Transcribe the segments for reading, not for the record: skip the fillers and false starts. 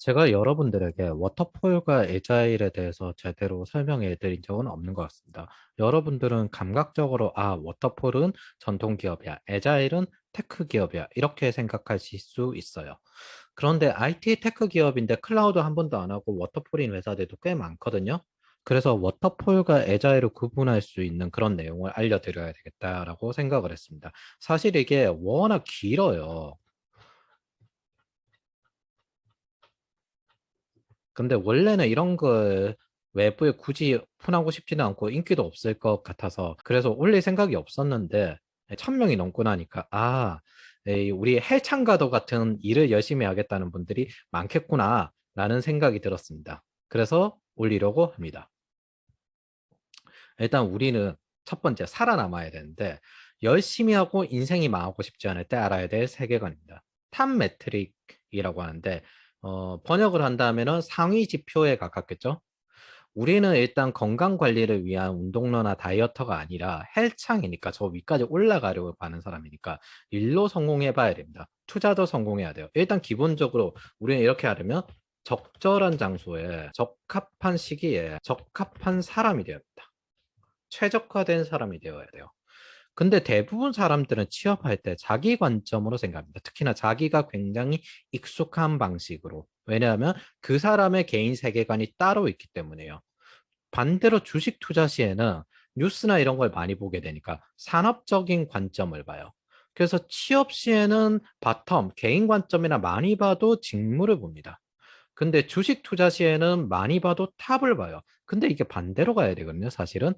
제가 여러분들에게 워터폴과 에자일에 대해서 제대로 설명해 드린 적은 없는 것 같습니다. 여러분들은 감각적으로 워터폴은 전통 기업이야, 에자일은 테크 기업이야 이렇게 생각하실 수 있어요. 그런데 IT 테크 기업인데 클라우드 한 번도 안 하고 워터폴인 회사들도 꽤 많거든요. 그래서 워터폴과 에자일을 구분할 수 있는 그런 내용을 알려드려야 되겠다라고 생각을 했습니다. 사실 이게 워낙 길어요. 근데 원래는 이런 걸 외부에 굳이 오픈하고 싶지는 않고 인기도 없을 것 같아서 그래서 올릴 생각이 없었는데 1000명이 넘고 나니까 우리 헬창가도 같은 일을 열심히 하겠다는 분들이 많겠구나 라는 생각이 들었습니다. 그래서 올리려고 합니다. 일단 우리는 첫 번째 살아남아야 되는데 열심히 하고 인생이 망하고 싶지 않을 때 알아야 될 세계관입니다. 탑 매트릭이라고 하는데 번역을 한다면은 상위 지표에 가깝겠죠. 우리는 일단 건강 관리를 위한 운동러나 다이어터가 아니라 헬창이니까 저 위까지 올라가려고 하는 사람이니까 일로 성공해 봐야 됩니다. 투자도 성공해야 돼요. 일단 기본적으로 우리는 이렇게 하려면 적절한 장소에 적합한 시기에 적합한 사람이 되어야 합니다. 최적화된 사람이 되어야 돼요. 근데 대부분 사람들은 취업할 때 자기 관점으로 생각합니다. 특히나 자기가 굉장히 익숙한 방식으로. 왜냐하면 그 사람의 개인 세계관이 따로 있기 때문에요. 반대로 주식 투자 시에는 뉴스나 이런 걸 많이 보게 되니까 산업적인 관점을 봐요. 그래서 취업 시에는 바텀, 개인 관점이나 많이 봐도 직무를 봅니다. 근데 주식 투자 시에는 많이 봐도 탑을 봐요. 근데 이게 반대로 가야 되거든요, 사실은.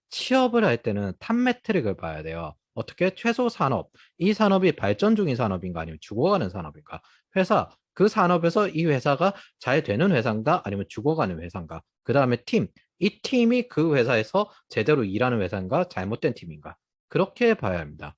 취업을 할 때는 탑 매트릭을 봐야 돼요. 어떻게? 최소 산업. 이 산업이 발전 중인 산업인가 아니면 죽어가는 산업인가? 회사. 그 산업에서 이 회사가 잘 되는 회사인가 아니면 죽어가는 회사인가? 그 다음에 팀. 이 팀이 그 회사에서 제대로 일하는 회사인가 잘못된 팀인가? 그렇게 봐야 합니다.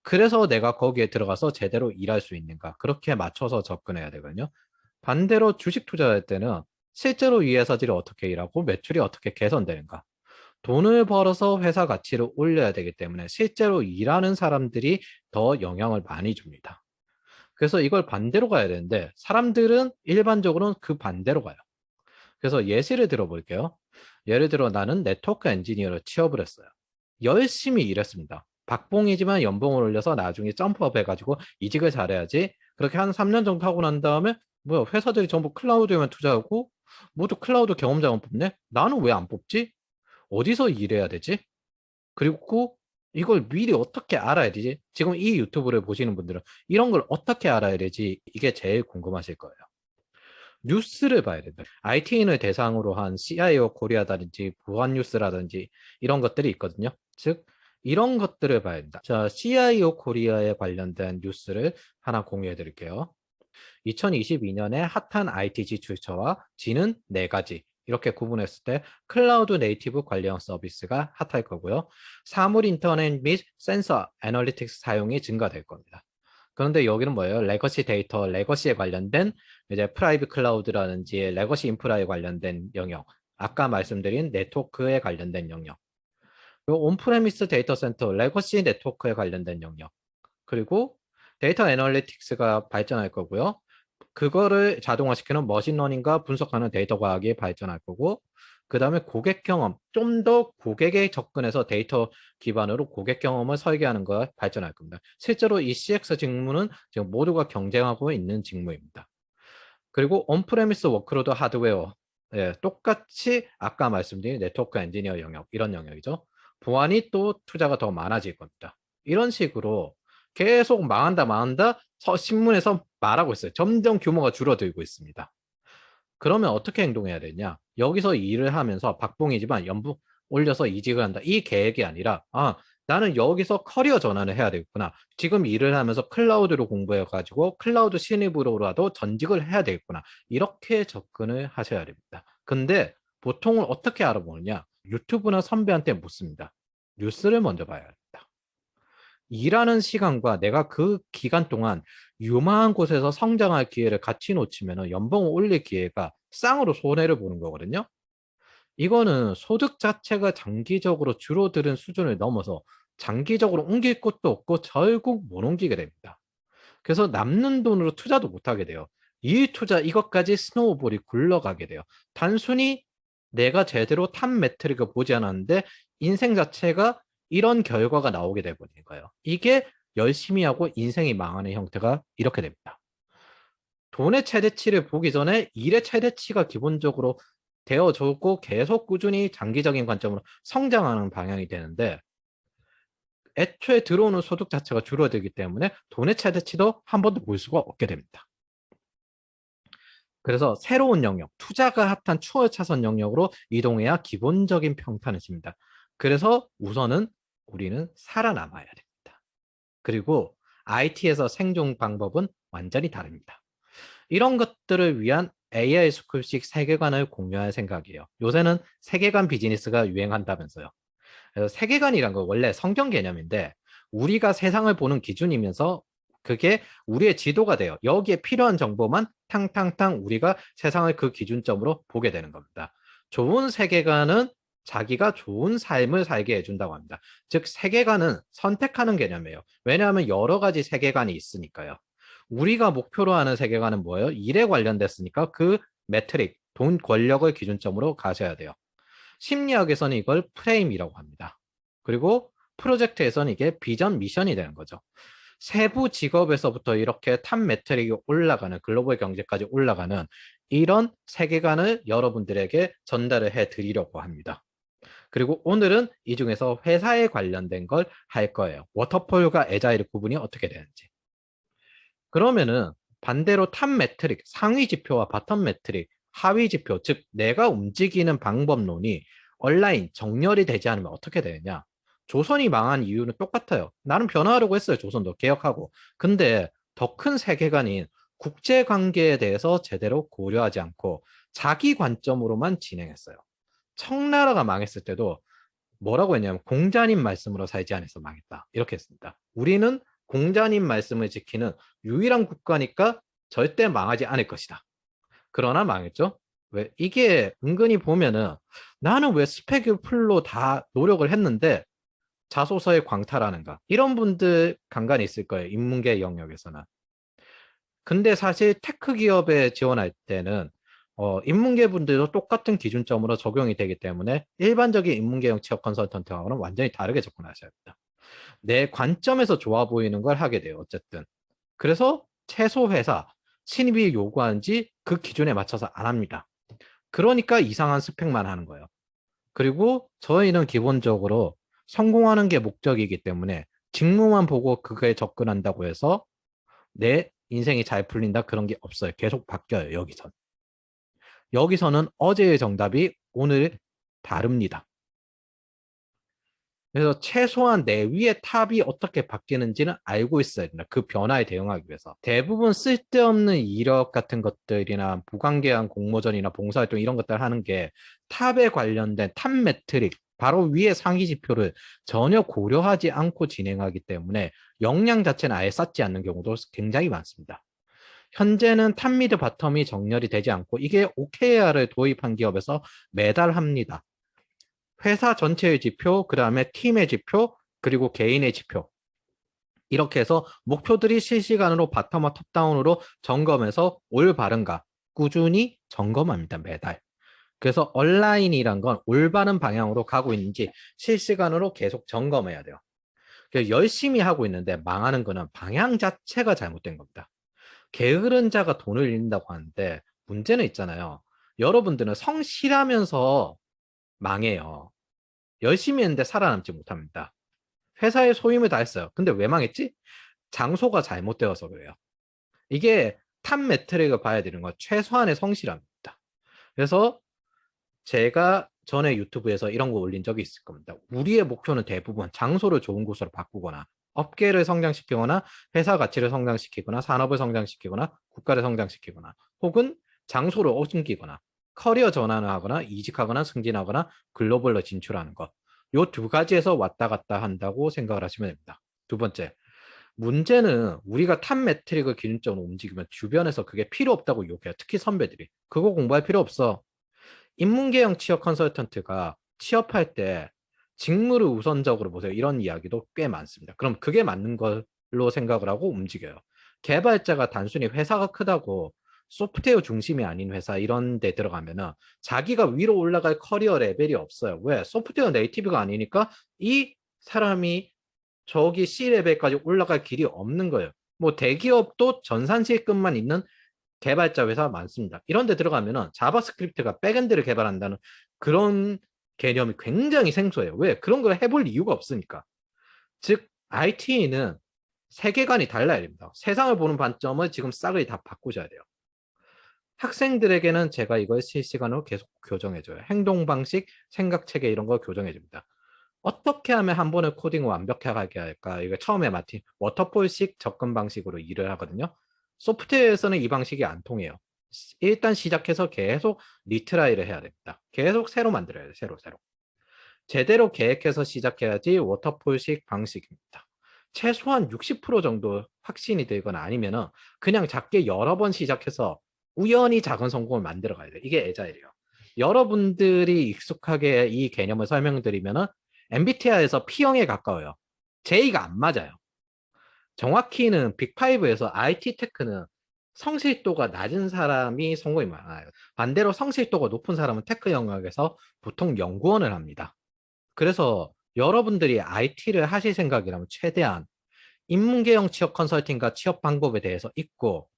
그래서 내가 거기에 들어가서 제대로 일할 수 있는가? 그렇게 맞춰서 접근해야 되거든요. 반대로 주식 투자할 때는 실제로 이 회사들이 어떻게 일하고 매출이 어떻게 개선되는가. 돈을 벌어서 회사 가치를 올려야 되기 때문에 실제로 일하는 사람들이 더 영향을 많이 줍니다. 그래서 이걸 반대로 가야 되는데 사람들은 일반적으로는 그 반대로 가요. 그래서 예시를 들어볼게요. 예를 들어 나는 네트워크 엔지니어로 취업을 했어요. 열심히 일했습니다. 박봉이지만 연봉을 올려서 나중에 점프업 해가지고 이직을 잘해야지. 그렇게 한 3년 정도 하고 난 다음에 뭐야 회사들이 전부 클라우드에만 투자하고 모두 클라우드 경험자만 뽑네? 나는 왜 안 뽑지? 어디서 일해야 되지? 그리고 이걸 미리 어떻게 알아야 되지? 지금 이 유튜브를 보시는 분들은 이런 걸 어떻게 알아야 되지? 이게 제일 궁금하실 거예요. 뉴스를 봐야 된다. IT인을 대상으로 한 CIO 코리아라든지 보안뉴스라든지 이런 것들이 있거든요. 즉, 이런 것들을 봐야 된다. 자, CIO 코리아에 관련된 뉴스를 하나 공유해 드릴게요. 2022년에 핫한 IT 지출처와 지는 네 가지. 이렇게 구분했을 때 클라우드 네이티브 관련 서비스가 핫할 거고요. 사물 인터넷 및 센서 애널리틱스 사용이 증가될 겁니다. 그런데 여기는 뭐예요? 레거시 데이터, 레거시에 관련된 이제 프라이빗 클라우드라든지 레거시 인프라에 관련된 영역. 아까 말씀드린 네트워크에 관련된 영역. 그리고 온프레미스 데이터 센터, 레거시 네트워크에 관련된 영역. 그리고 데이터 애널리틱스가 발전할 거고요. 그거를 자동화시키는 머신러닝과 분석하는 데이터 과학이 발전할 거고, 그 다음에 고객 경험, 좀 더 고객에 접근해서 데이터 기반으로 고객 경험을 설계하는 거 발전할 겁니다. 실제로 이 CX 직무는 지금 모두가 경쟁하고 있는 직무입니다. 그리고 온프레미스 워크로드 하드웨어, 똑같이 아까 말씀드린 네트워크 엔지니어 영역, 이런 영역이죠. 보안이 또 투자가 더 많아질 겁니다. 이런 식으로 계속 망한다, 망한다, 신문에서 말하고 있어요. 점점 규모가 줄어들고 있습니다. 그러면 어떻게 행동해야 되냐? 여기서 일을 하면서 박봉이지만 연봉 올려서 이직을 한다. 이 계획이 아니라, 나는 여기서 커리어 전환을 해야 되겠구나. 지금 일을 하면서 클라우드로 공부해가지고 클라우드 신입으로라도 전직을 해야 되겠구나. 이렇게 접근을 하셔야 됩니다. 근데 보통은 어떻게 알아보느냐? 유튜브나 선배한테 묻습니다. 뉴스를 먼저 봐야 합니다. 일하는 시간과 내가 그 기간 동안 유망한 곳에서 성장할 기회를 같이 놓치면 연봉을 올릴 기회가 쌍으로 손해를 보는 거거든요. 이거는 소득 자체가 장기적으로 줄어드는 수준을 넘어서 장기적으로 옮길 곳도 없고 결국 못 옮기게 됩니다. 그래서 남는 돈으로 투자도 못 하게 돼요. 이 투자 이것까지 스노우볼이 굴러가게 돼요. 단순히 내가 제대로 탑 매트릭을 보지 않았는데 인생 자체가 이런 결과가 나오게 되버린 거예요. 이게 열심히 하고 인생이 망하는 형태가 이렇게 됩니다. 돈의 최대치를 보기 전에 일의 최대치가 기본적으로 되어주고 계속 꾸준히 장기적인 관점으로 성장하는 방향이 되는데 애초에 들어오는 소득 자체가 줄어들기 때문에 돈의 최대치도 한 번도 볼 수가 없게 됩니다. 그래서 새로운 영역, 투자가 핫한 추월 차선 영역으로 이동해야 기본적인 평탄을 칩니다. 그래서 우선은 우리는 살아남아야 됩니다. 그리고 IT에서 생존 방법은 완전히 다릅니다. 이런 것들을 위한 AI 스쿨식 세계관을 공유할 생각이에요. 요새는 세계관 비즈니스가 유행한다면서요. 그래서 세계관이란 건 원래 성경 개념인데 우리가 세상을 보는 기준이면서 그게 우리의 지도가 돼요. 여기에 필요한 정보만 탕탕탕 우리가 세상을 그 기준점으로 보게 되는 겁니다. 좋은 세계관은 자기가 좋은 삶을 살게 해준다고 합니다. 즉 세계관은 선택하는 개념이에요. 왜냐하면 여러 가지 세계관이 있으니까요. 우리가 목표로 하는 세계관은 뭐예요? 일에 관련됐으니까 그 매트릭, 돈, 권력을 기준점으로 가셔야 돼요. 심리학에서는 이걸 프레임이라고 합니다. 그리고 프로젝트에서는 이게 비전 미션이 되는 거죠. 세부 직업에서부터 이렇게 탑 매트릭이 올라가는 글로벌 경제까지 올라가는 이런 세계관을 여러분들에게 전달을 해 드리려고 합니다. 그리고 오늘은 이 중에서 회사에 관련된 걸 할 거예요. 워터폴과 애자일 구분이 어떻게 되는지. 그러면은 반대로 탑 매트릭, 상위 지표와 바텀 매트릭, 하위 지표, 즉 내가 움직이는 방법론이 온라인 정렬이 되지 않으면 어떻게 되느냐? 조선이 망한 이유는 똑같아요. 나는 변화하려고 했어요. 조선도 개혁하고. 근데 더 큰 세계관인 국제 관계에 대해서 제대로 고려하지 않고 자기 관점으로만 진행했어요. 청나라가 망했을 때도 뭐라고 했냐면 공자님 말씀으로 살지 않아서 망했다. 이렇게 했습니다. 우리는 공자님 말씀을 지키는 유일한 국가니까 절대 망하지 않을 것이다. 그러나 망했죠. 왜? 이게 은근히 보면은 나는 왜 스펙을 풀로 다 노력을 했는데 자소서에 광탈하는가? 이런 분들 간간히 있을 거예요. 인문계 영역에서는. 근데 사실 테크 기업에 지원할 때는 인문계 분들도 똑같은 기준점으로 적용이 되기 때문에 일반적인 인문계형 취업 컨설턴트하고는 완전히 다르게 접근하셔야 합니다. 내 관점에서 좋아 보이는 걸 하게 돼요. 어쨌든. 그래서 최소 회사 신입이 요구하는지 그 기준에 맞춰서 안 합니다. 그러니까 이상한 스펙만 하는 거예요. 그리고 저희는 기본적으로 성공하는 게 목적이기 때문에 직무만 보고 그거에 접근한다고 해서 내 인생이 잘 풀린다 그런 게 없어요. 계속 바뀌어요. 여기서는 어제의 정답이 오늘 다릅니다. 그래서 최소한 내 위의 탑이 어떻게 바뀌는지는 알고 있어야 된다. 그 변화에 대응하기 위해서. 대부분 쓸데없는 이력 같은 것들이나 무관계한 공모전이나 봉사활동 이런 것들 하는 게 탑에 관련된 탑 매트릭, 바로 위의 상위 지표를 전혀 고려하지 않고 진행하기 때문에 역량 자체는 아예 쌓지 않는 경우도 굉장히 많습니다. 현재는 탑 미드 바텀이 정렬이 되지 않고 이게 OKR을 도입한 기업에서 매달 합니다. 회사 전체의 지표, 그 다음에 팀의 지표, 그리고 개인의 지표. 이렇게 해서 목표들이 실시간으로 바텀과 톱다운으로 점검해서 올바른가 꾸준히 점검합니다. 매달. 그래서 온라인이란 건 올바른 방향으로 가고 있는지 실시간으로 계속 점검해야 돼요. 열심히 하고 있는데 망하는 거는 방향 자체가 잘못된 겁니다. 게으른 자가 돈을 잃는다고 하는데 문제는 있잖아요. 여러분들은 성실하면서 망해요. 열심히 했는데 살아남지 못합니다. 회사에 소임을 다했어요. 근데 왜 망했지? 장소가 잘못되어서 그래요. 이게 탑 매트릭을 봐야 되는 건 최소한의 성실함입니다. 그래서 제가 전에 유튜브에서 이런 거 올린 적이 있을 겁니다. 우리의 목표는 대부분 장소를 좋은 곳으로 바꾸거나 업계를 성장시키거나 회사 가치를 성장시키거나 산업을 성장시키거나 국가를 성장시키거나 혹은 장소를 옮기거나 커리어 전환을 하거나 이직하거나 승진하거나 글로벌로 진출하는 것. 요 두 가지에서 왔다 갔다 한다고 생각을 하시면 됩니다. 두 번째, 문제는 우리가 탑 매트릭을 기준점으로 움직이면 주변에서 그게 필요 없다고 욕해요. 특히 선배들이. 그거 공부할 필요 없어. 인문계형 취업 컨설턴트가 취업할 때 직무를 우선적으로 보세요. 이런 이야기도 꽤 많습니다. 그럼 그게 맞는 걸로 생각을 하고 움직여요. 개발자가 단순히 회사가 크다고 소프트웨어 중심이 아닌 회사 이런 데 들어가면은 자기가 위로 올라갈 커리어 레벨이 없어요. 왜? 소프트웨어 네이티브가 아니니까 이 사람이 저기 C레벨까지 올라갈 길이 없는 거예요. 뭐 대기업도 전산실급만 있는 개발자 회사가 많습니다. 이런 데 들어가면은 자바스크립트가 백엔드를 개발한다는 그런 개념이 굉장히 생소해요. 왜? 그런 걸 해볼 이유가 없으니까. 즉, IT는 세계관이 달라야 됩니다. 세상을 보는 관점을 지금 싹을 다 바꾸셔야 돼요. 학생들에게는 제가 이걸 실시간으로 계속 교정해줘요. 행동 방식, 생각 체계 이런 걸 교정해줍니다. 어떻게 하면 한 번에 코딩을 완벽하게 할까? 이거 처음에 마틴 워터폴식 접근 방식으로 일을 하거든요. 소프트웨어에서는 이 방식이 안 통해요. 일단 시작해서 계속 리트라이를 해야 됩니다. 계속 새로 만들어야 돼요. 새로. 제대로 계획해서 시작해야지 워터폴식 방식입니다. 최소한 60% 정도 확신이 들거나 아니면은 그냥 작게 여러 번 시작해서 우연히 작은 성공을 만들어 가야 돼요. 이게 애자일이에요. 여러분들이 익숙하게 이 개념을 설명드리면은 MBTI에서 P형에 가까워요. J가 안 맞아요. 정확히는 빅5에서 IT 테크는 성실도가 낮은 사람이 성공이 많아요. 반대로 성실도가 높은 사람은 테크 영역에서 보통 연구원을 합니다. 그래서 여러분들이 IT를 하실 생각이라면 최대한 인문계형 취업 컨설팅과 취업 방법에 대해서 읽고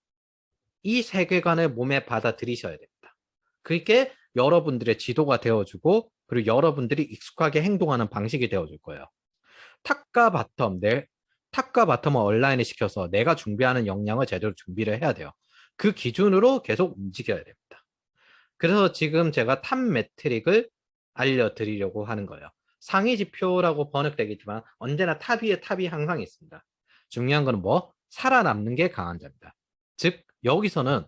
이 세계관을 몸에 받아들이셔야 됩니다. 그게 여러분들의 지도가 되어주고 그리고 여러분들이 익숙하게 행동하는 방식이 되어줄 거예요. 탑과 바텀, 탑과 바텀을 온라인에 시켜서 내가 준비하는 역량을 제대로 준비를 해야 돼요. 그 기준으로 계속 움직여야 됩니다. 그래서 지금 제가 탑 매트릭을 알려드리려고 하는 거예요. 상위 지표라고 번역되겠지만 언제나 탑 위에 탑이 항상 있습니다. 중요한 거는 뭐? 살아남는 게 강한 자입니다. 즉 여기서는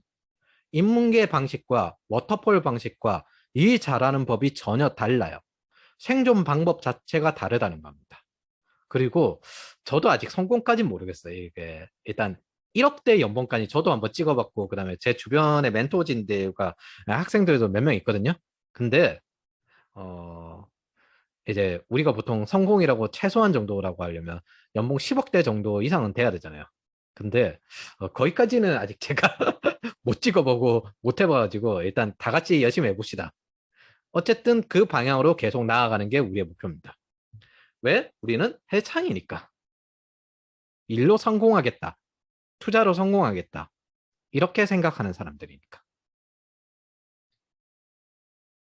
인문계 방식과 워터폴 방식과 일 잘하는 법이 전혀 달라요. 생존 방법 자체가 다르다는 겁니다. 그리고 저도 아직 성공까지는 모르겠어요. 이게 일단 1억대 연봉까지 저도 한번 찍어봤고 그다음에 제 주변에 멘토진들과 학생들도 몇 명 있거든요. 근데 어 이제 우리가 보통 성공이라고 최소한 정도라고 하려면 연봉 10억대 정도 이상은 돼야 되잖아요. 근데 거기까지는 아직 제가 못 찍어보고 못 해봐가지고 일단 다 같이 열심히 해봅시다. 어쨌든 그 방향으로 계속 나아가는 게 우리의 목표입니다. 왜? 우리는 헬창이니까. 일로 성공하겠다. 투자로 성공하겠다. 이렇게 생각하는 사람들이니까.